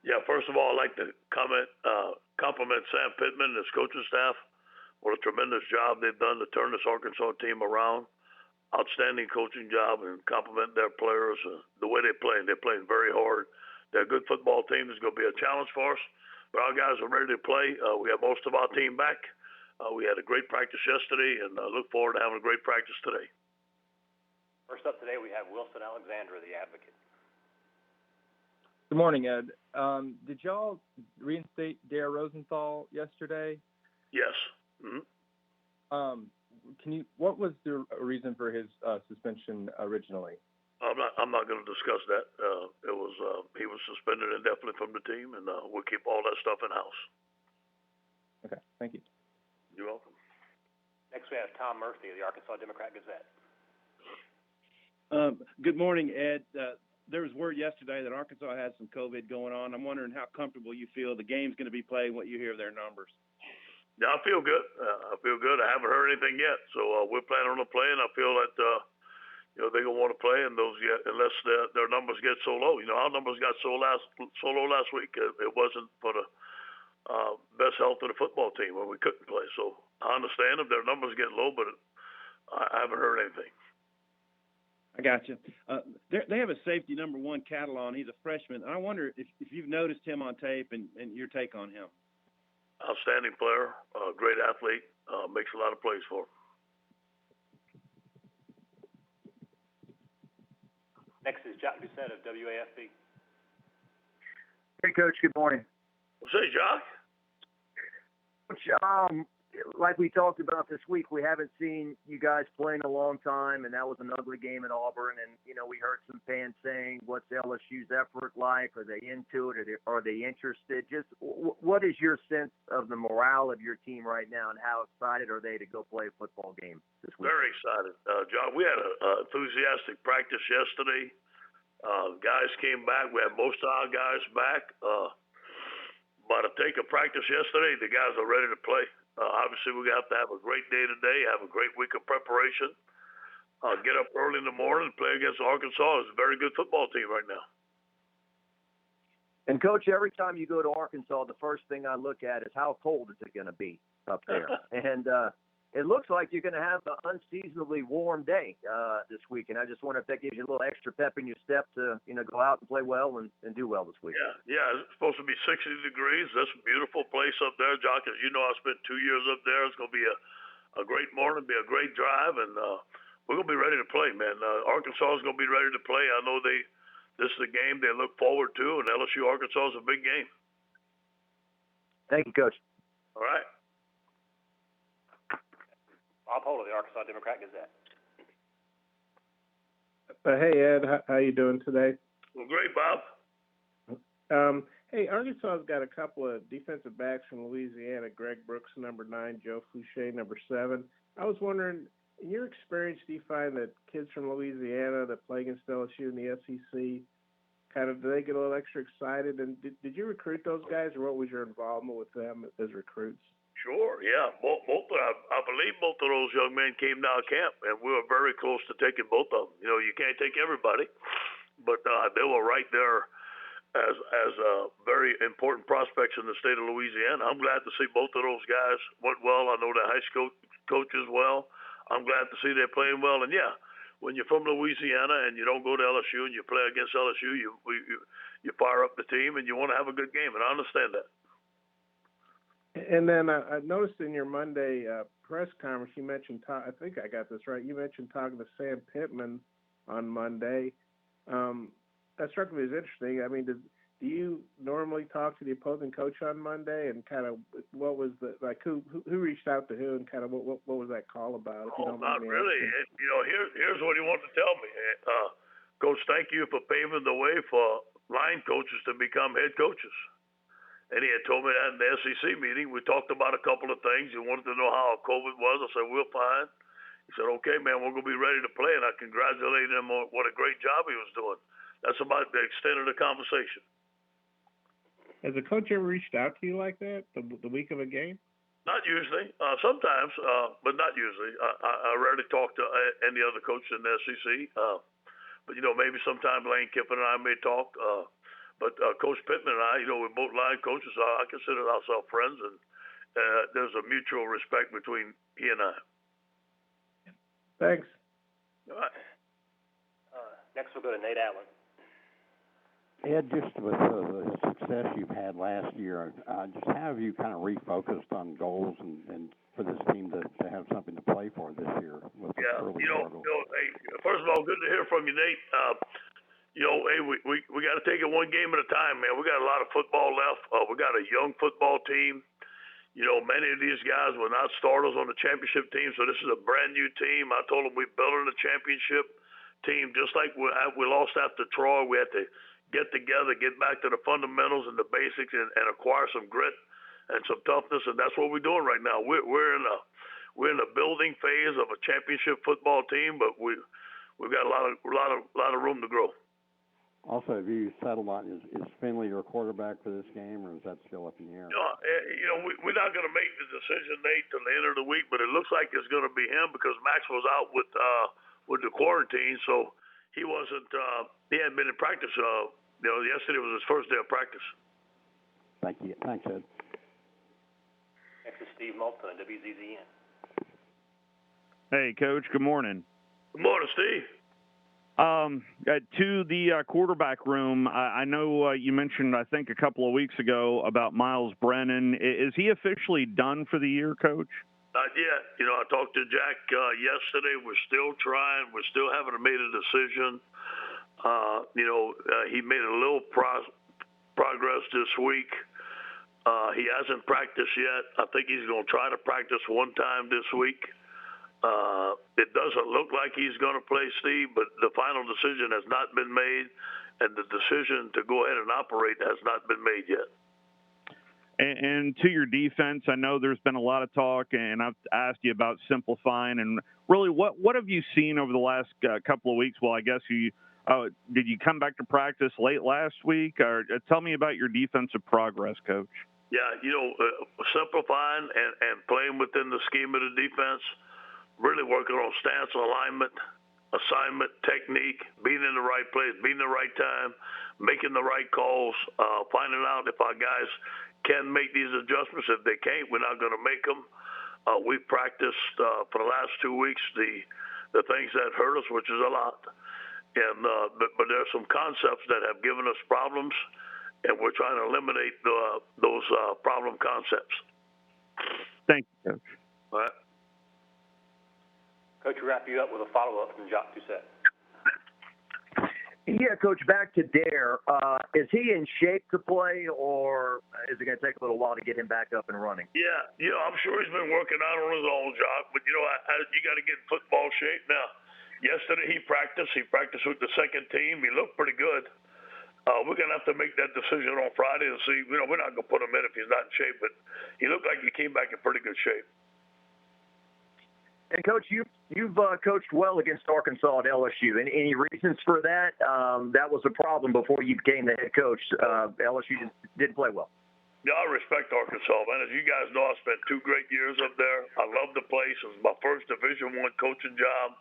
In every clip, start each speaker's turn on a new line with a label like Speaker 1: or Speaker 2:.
Speaker 1: Yeah, first of all, I'd like to compliment Sam Pittman and his coaching staff. What a tremendous job they've done to turn this Arkansas team around. Outstanding coaching job, and compliment their players. The way they're playing very hard. They're a good football team. It's going to be a challenge for us, but our guys are ready to play. We have most of our team back. We had a great practice yesterday, and look forward to having a great practice today.
Speaker 2: First up today, we have Wilson Alexander, the Advocate.
Speaker 3: Good morning, Ed. Did y'all reinstate Dare Rosenthal yesterday?
Speaker 1: Yes. Mm-hmm.
Speaker 3: What was the reason for his suspension originally?
Speaker 1: I'm not going to discuss that. He was suspended indefinitely from the team, and we'll keep all that stuff in house.
Speaker 3: Okay, thank you.
Speaker 1: You're welcome.
Speaker 2: Next, we have Tom Murphy of the Arkansas Democrat-Gazette.
Speaker 4: Good morning, Ed. There was word yesterday that Arkansas had some COVID going on. I'm wondering how comfortable you feel the game's going to be played, what you hear of their numbers.
Speaker 1: Yeah, I feel good. I haven't heard anything yet, so we're planning on playing. I feel that they're gonna want to play, and unless their numbers get so low. Our numbers got so low last week. It wasn't for the best health of the football team when we couldn't play. So I understand if their numbers get low, but I haven't heard anything.
Speaker 4: I got you. They have a safety number 1 Catalan. He's a freshman. I wonder if you've noticed him on tape and your take on him.
Speaker 1: Outstanding player, great athlete, makes a lot of plays for him.
Speaker 2: Next is Jock Doucette of WAFB.
Speaker 5: Hey, Coach. Good morning.
Speaker 1: Say, Jock.
Speaker 5: Coach, like we talked about this week, we haven't seen you guys play in a long time, and that was an ugly game at Auburn. And, we heard some fans saying, what's LSU's effort like? Are they into it? Are they interested? Just what is your sense of the morale of your team right now, and how excited are they to go play a football game this week?
Speaker 1: Very excited. John, we had an enthusiastic practice yesterday. Guys came back. We had most of our guys back. By the take of practice yesterday, the guys are ready to play. Obviously, we have to have a great day today, have a great week of preparation, get up early in the morning and play against Arkansas. It's a very good football team right now.
Speaker 5: And, Coach, every time you go to Arkansas, the first thing I look at is how cold is it going to be up there. And it looks like you're going to have an unseasonably warm day this week. And I just wonder if that gives you a little extra pep in your step to, go out and play well and do well this week.
Speaker 1: Yeah. It's supposed to be 60 degrees. That's a beautiful place up there, Jock. As you know, I spent 2 years up there. It's going to be a great morning, be a great drive, and we're going to be ready to play, man. Arkansas is going to be ready to play. I know this is a game they look forward to, and LSU Arkansas is a big game.
Speaker 5: Thank you, Coach.
Speaker 1: All right.
Speaker 2: Bob Holt of the Arkansas Democrat-Gazette.
Speaker 6: Hey, Ed. How you doing today?
Speaker 1: Well, great, Bob.
Speaker 6: Hey, Arkansas's got a couple of defensive backs from Louisiana, Greg Brooks, number 9, Joe Fouché, number 7. I was wondering, in your experience, do you find that kids from Louisiana that play against LSU in the SEC, do they get a little extra excited? And did you recruit those guys, or what was your involvement with them as recruits?
Speaker 1: Sure, yeah. I believe both of those young men came down camp, and we were very close to taking both of them. You can't take everybody, but they were right there as very important prospects in the state of Louisiana. I'm glad to see both of those guys went well. I know the high school coaches well. I'm glad to see they're playing well. And, yeah, when you're from Louisiana and you don't go to LSU and you play against LSU, you fire up the team and you want to have a good game, and I understand that.
Speaker 6: And then I noticed in your Monday press conference you mentioned, I think I got this right, you mentioned talking to Sam Pittman on Monday. That struck me as interesting. I mean, do you normally talk to the opposing coach on Monday, and what was who reached out to who, and what was that call about?
Speaker 1: Not really. Here's what he wanted to tell me. Coach, thank you for paving the way for line coaches to become head coaches. And he had told me that in the SEC meeting. We talked about a couple of things. He wanted to know how COVID was. I said, we're fine. He said, okay, man, we're going to be ready to play. And I congratulated him on what a great job he was doing. That's about the extent of the conversation.
Speaker 6: Has a coach ever reached out to you like that the week of a game?
Speaker 1: Not usually. Sometimes, but not usually. I rarely talk to any other coach in the SEC. But, maybe sometime Lane Kiffin and I may talk. But Coach Pittman and I, we're both line coaches. So I consider ourselves friends, and there's a mutual respect between he and I.
Speaker 6: Thanks.
Speaker 1: All right.
Speaker 2: Next we'll go to Nate Allen.
Speaker 7: Ed, just with the success you've had last year, just how have you kind of refocused on goals and for this team to have something to play for this year with the early struggle?
Speaker 1: Hey, first of all, good to hear from you, Nate. Hey, we got to take it one game at a time, man. We got a lot of football left. We got a young football team. Many of these guys were not starters on the championship team, so this is a brand new team. I told them we're building a championship team, just like we lost after Troy. We had to get together, get back to the fundamentals and the basics, and acquire some grit and some toughness, and that's what we're doing right now. We're in a building phase of a championship football team, but we've got a lot of room to grow.
Speaker 7: Also, have you settled on is Finley your quarterback for this game, or is that still up in the air?
Speaker 1: We're not going to make the decision, Nate, till the end of the week, but it looks like it's going to be him because Max was out with the quarantine, so he wasn't. He hadn't been in practice. Yesterday was his first day of practice.
Speaker 7: Thank you. Thanks, Ed.
Speaker 2: Next is Steve Malta on WZZN.
Speaker 8: Hey, Coach. Good morning.
Speaker 1: Good morning, Steve.
Speaker 8: To the quarterback room, I know you mentioned, I think, a couple of weeks ago about Miles Brennan. Is he officially done for the year, Coach?
Speaker 1: Not yet. I talked to Jack yesterday. We're still trying. We still haven't made a decision. He made a little progress this week. He hasn't practiced yet. I think he's going to try to practice one time this week. It doesn't look like he's going to play, Steve, but the final decision has not been made, and the decision to go ahead and operate has not been made yet.
Speaker 8: And to your defense, I know there's been a lot of talk, and I've asked you about simplifying. And really, what have you seen over the last couple of weeks? Well, I guess did you come back to practice late last week? Or tell me about your defensive progress, Coach.
Speaker 1: Yeah, simplifying and playing within the scheme of the defense. Really working on stance, alignment, assignment, technique, being in the right place, being in the right time, making the right calls, finding out if our guys can make these adjustments. If they can't, we're not going to make them. We've practiced for the last 2 weeks the things that hurt us, which is a lot. And but there are some concepts that have given us problems, and we're trying to eliminate those problem concepts.
Speaker 8: Thank you, Coach.
Speaker 1: All right.
Speaker 2: Coach, we'll wrap you up with a follow-up from Jacques Doucette.
Speaker 5: Yeah, Coach, back to Dare. Is he in shape to play, or is it going to take a little while to get him back up and running?
Speaker 1: Yeah, I'm sure he's been working out on his own, Jacques, but, you got to get in football shape. Now, yesterday he practiced with the second team. He looked pretty good. We're going to have to make that decision on Friday to see. We're not going to put him in if he's not in shape, but he looked like he came back in pretty good shape.
Speaker 5: And, Coach, you've coached well against Arkansas at LSU. Any reasons for that? That was a problem before you became the head coach. LSU did play well.
Speaker 1: Yeah, I respect Arkansas, man. As you guys know, I spent 2 great years up there. I love the place. It was my first Division I coaching job.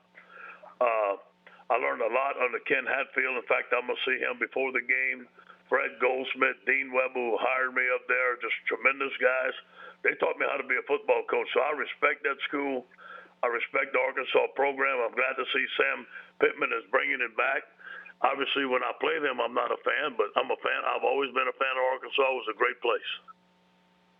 Speaker 1: I learned a lot under Ken Hatfield. In fact, I'm going to see him before the game. Fred Goldsmith, Dean Webber, who hired me up there, just tremendous guys. They taught me how to be a football coach, so I respect that school. I respect the Arkansas program. I'm glad to see Sam Pittman is bringing it back. Obviously, when I play them, I'm not a fan, but I'm a fan. I've always been a fan of Arkansas. It was a great place.